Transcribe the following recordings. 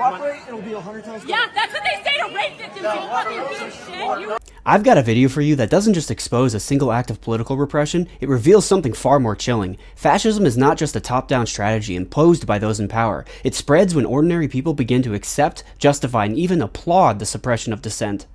cooperate, it'll be 100 times better. Yeah, that's what they say to rape victims, you fucking piece of shit. I've got a video for you that doesn't just expose a single act of political repression, it reveals something far more chilling. Fascism is not just a top-down strategy imposed by those in power. It spreads when ordinary people begin to accept, justify, and even applaud the suppression of dissent.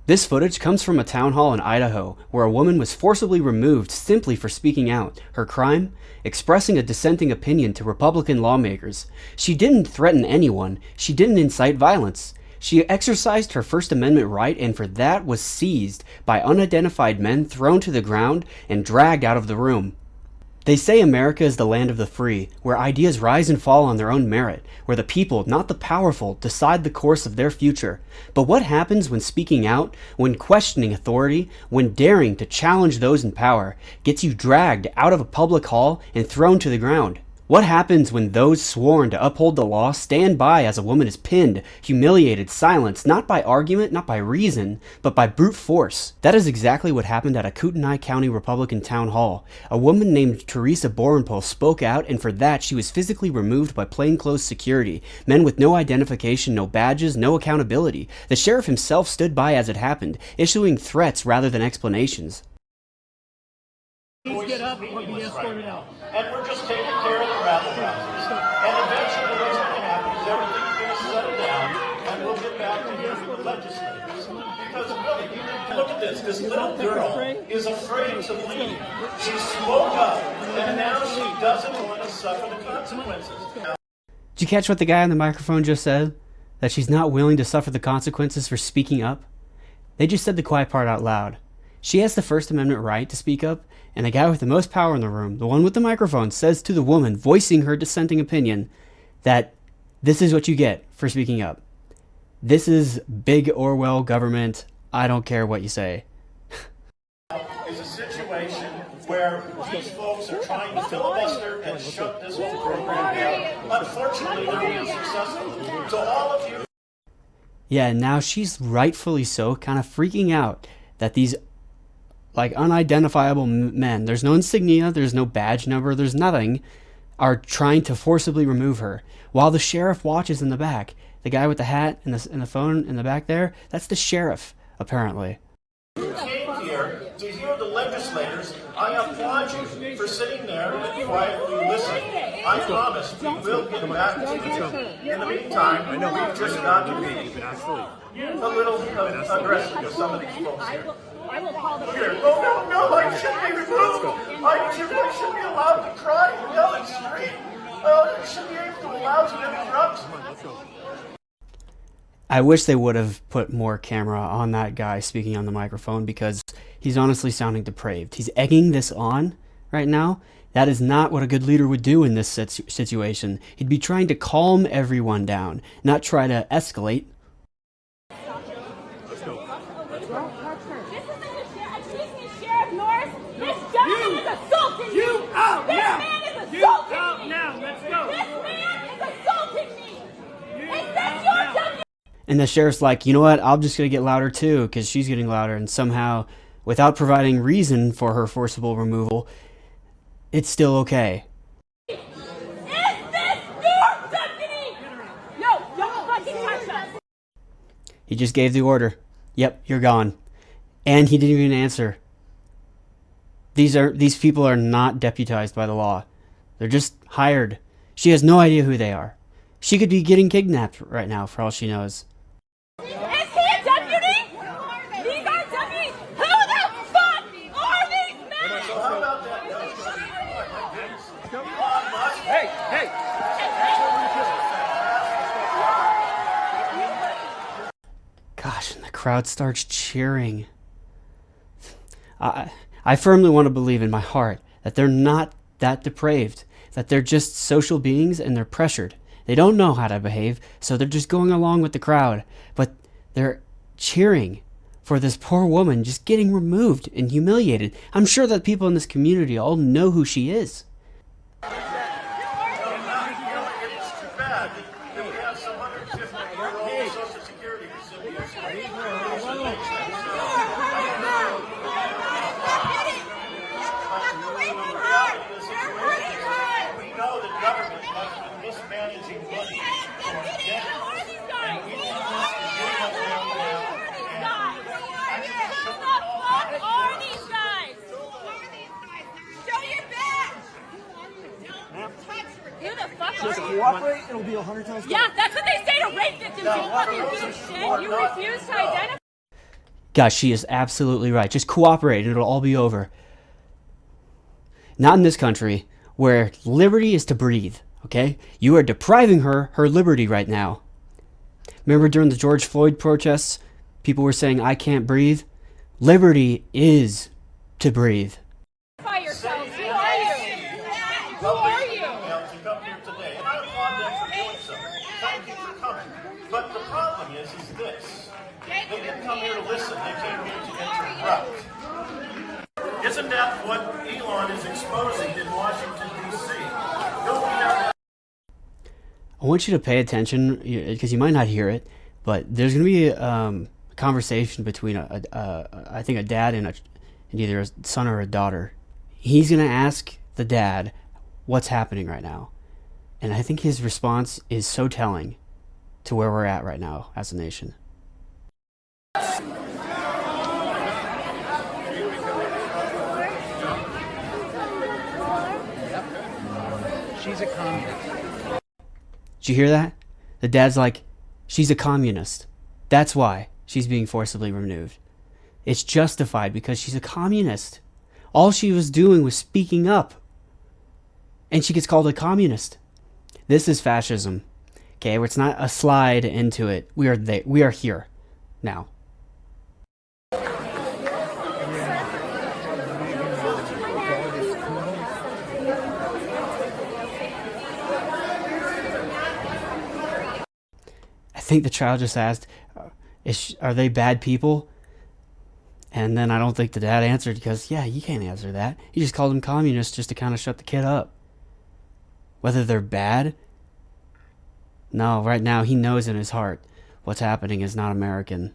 This footage comes from a town hall in Idaho, where a woman was forcibly removed simply for speaking out. Her crime? Expressing a dissenting opinion to Republican lawmakers. She didn't threaten anyone. She didn't incite violence. She exercised her First Amendment right and for that was seized by unidentified men, thrown to the ground, and dragged out of the room. They say America is the land of the free, where ideas rise and fall on their own merit, where the people, not the powerful, decide the course of their future. But what happens when speaking out, when questioning authority, when daring to challenge those in power, gets you dragged out of a public hall and thrown to the ground? What happens when those sworn to uphold the law stand by as a woman is pinned, humiliated, silenced, not by argument, not by reason, but by brute force? That is exactly what happened at a Kootenai County Republican town hall. A woman named Teresa Borenpol spoke out, and for that she was physically removed by plainclothes security, men with no identification, no badges, no accountability. The sheriff himself stood by as it happened, issuing threats rather than explanations. Get up or be escorted out. And we're just taking care of the rabble-rousers. And eventually what's going to happen is everything's going to settle down, and we'll get back to the legislators. Because really, you can look at this. This little girl is afraid to leave. She spoke up, and now she doesn't want to suffer the consequences. Did you catch what the guy on the microphone just said? That she's not willing to suffer the consequences for speaking up? They just said the quiet part out loud. She has the First Amendment right to speak up, and the guy with the most power in the room, the one with the microphone, says to the woman voicing her dissenting opinion that this is what you get for speaking up. This is big Orwell government. I don't care what you say. Is a situation where these folks are trying to filibuster and shut this whole program down. Unfortunately, they're being successful. So all of you... Yeah, and now she's rightfully so kind of freaking out that these unidentifiable men, there's no insignia, there's no badge number, there's nothing, are trying to forcibly remove her, while the sheriff watches in the back. The guy with the hat and the phone in the back there, that's the sheriff, apparently. Came here to hear the legislators. I applaud you for sitting there and quietly listening. I promise we will get back to you. In the meantime, we've just got to be a little aggressive with some of these folks here. Here. Oh, no, I should be removed. I should be allowed to cry and yell and scream. I should be able to allow to interrupt. I wish they would have put more camera on that guy speaking on the microphone, because he's honestly sounding depraved. He's egging this on right now. That is not what a good leader would do in this situation. He'd be trying to calm everyone down, not try to escalate. And the sheriff's like, you know what, I'm just going to get louder too, because she's getting louder. And somehow, without providing reason for her forcible removal, it's still okay. Is this your deputy? No, don't fucking touch us. He just gave the order. Yep, you're gone. And he didn't even answer. These people are not deputized by the law. They're just hired. She has no idea who they are. She could be getting kidnapped right now for all she knows. Is he a deputy? These aren't deputies. Who the fuck are these men? So how about that? Hey! Gosh, and the crowd starts cheering. I firmly want to believe in my heart that they're not that depraved, that they're just social beings and they're pressured. They don't know how to behave, so they're just going along with the crowd. But they're cheering for this poor woman just getting removed and humiliated. I'm sure that people in this community all know who she is. It's too bad that we have some 150-year-old Social Security recipients. We know that government has been mismanaging money for decades. cooperate, it'll be 100 times better. Yeah, that's what they say to rape victims, you fucking piece of shit. You refuse to identify. Gosh, she is absolutely right. Just cooperate and it'll all be over. Not in this country, where liberty is to breathe, okay? You are depriving her liberty right now. Remember during the George Floyd protests, people were saying, I can't breathe? Liberty is to breathe. Yourselves. Who are you? Who are you? To come here today, and I applaud them for doing so. Thank you for coming. But the problem is this. They didn't come here to listen. They came here to interrupt. Isn't that what Elon is exposing in Washington, D.C.? I want you to pay attention, because you might not hear it, but there's going to be a conversation between, I think, a dad and either a son or a daughter. He's going to ask the dad what's happening right now. And I think his response is so telling to where we're at right now as a nation. She's a communist. Did you hear that? The dad's like, she's a communist. That's why she's being forcibly removed. It's justified because she's a communist. All she was doing was speaking up. And she gets called a communist. This is fascism. Okay, where it's not a slide into it. We are there. We are here now. I think the child just asked, are they bad people? And then I don't think the dad answered because, yeah, you can't answer that. He just called them communists just to kind of shut the kid up. Whether they're bad? No, right now he knows in his heart what's happening is not American.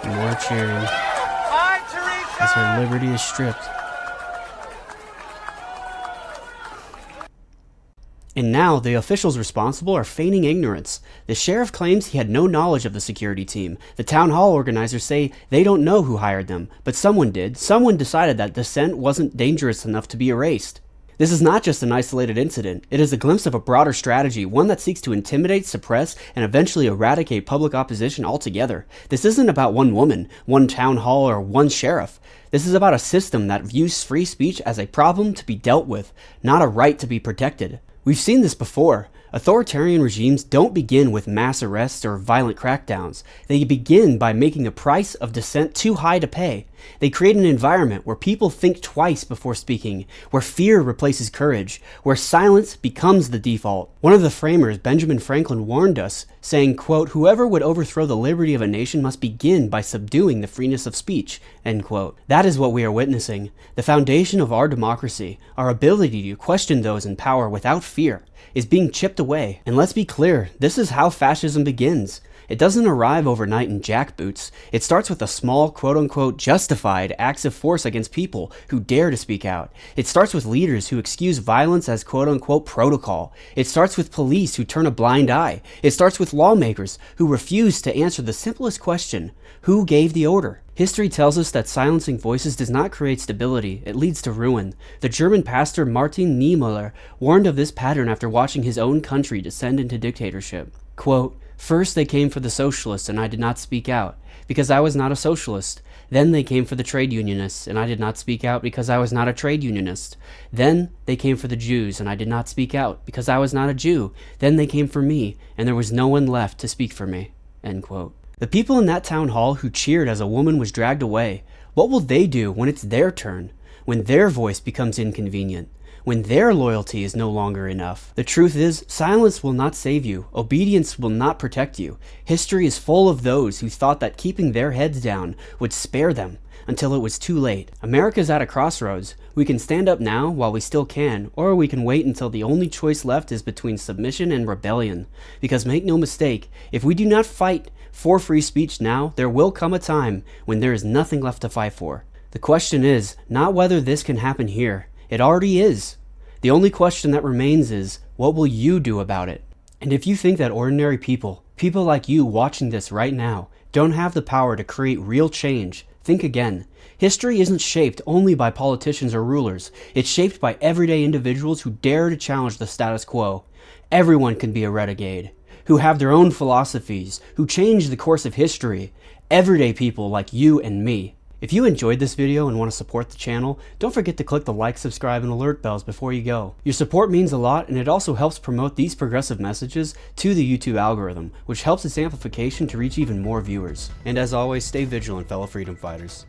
More cheering as her liberty is stripped. And now, the officials responsible are feigning ignorance. The sheriff claims he had no knowledge of the security team. The town hall organizers say they don't know who hired them, but someone did. Someone decided that Dissent wasn't dangerous enough to be erased. This is not just an isolated incident. It is a glimpse of a broader strategy, one that seeks to intimidate, suppress, and eventually eradicate public opposition altogether. This isn't about one woman, one town hall, or one sheriff. This is about a system that views free speech as a problem to be dealt with, not a right to be protected. We've seen this before. Authoritarian regimes don't begin with mass arrests or violent crackdowns. They begin by making a price of dissent too high to pay. They create an environment where people think twice before speaking, where fear replaces courage, where silence becomes the default. One of the framers, Benjamin Franklin, warned us, saying, quote, "Whoever would overthrow the liberty of a nation must begin by subduing the freeness of speech," end quote. That is what we are witnessing. The foundation of our democracy, our ability to question those in power without fear, is being chipped away. And let's be clear, this is how fascism begins. It doesn't arrive overnight in jackboots. It starts with a small, quote-unquote, justified acts of force against people who dare to speak out. It starts with leaders who excuse violence as quote-unquote protocol. It starts with police who turn a blind eye. It starts with lawmakers who refuse to answer the simplest question: who gave the order? History tells us that silencing voices does not create stability, it leads to ruin. The German pastor Martin Niemöller warned of this pattern after watching his own country descend into dictatorship. Quote, "First they came for the socialists and I did not speak out, because I was not a socialist. Then they came for the trade unionists and I did not speak out because I was not a trade unionist. Then they came for the Jews and I did not speak out because I was not a Jew. Then they came for me and there was no one left to speak for me." End quote. The people in that town hall who cheered as a woman was dragged away, what will they do when it's their turn? When their voice becomes inconvenient? when their loyalty is no longer enough. The truth is, silence will not save you. Obedience will not protect you. History is full of those who thought that keeping their heads down would spare them until it was too late. America's at a crossroads. We can stand up now while we still can, or we can wait until the only choice left is between submission and rebellion. Because make no mistake, if we do not fight for free speech now, there will come a time when there is nothing left to fight for. The question is not whether this can happen here. It already is. The only question that remains is, what will you do about it? And if you think that ordinary people like you watching this right now, don't have the power to create real change, think again. History isn't shaped only by politicians or rulers. It's shaped by everyday individuals who dare to challenge the status quo. Everyone can be a renegade, who have their own philosophies, who change the course of history. Everyday people like you and me. If you enjoyed this video and want to support the channel, don't forget to click the like, subscribe, and alert bells before you go. Your support means a lot, and it also helps promote these progressive messages to the YouTube algorithm, which helps its amplification to reach even more viewers. And as always, stay vigilant, fellow freedom fighters.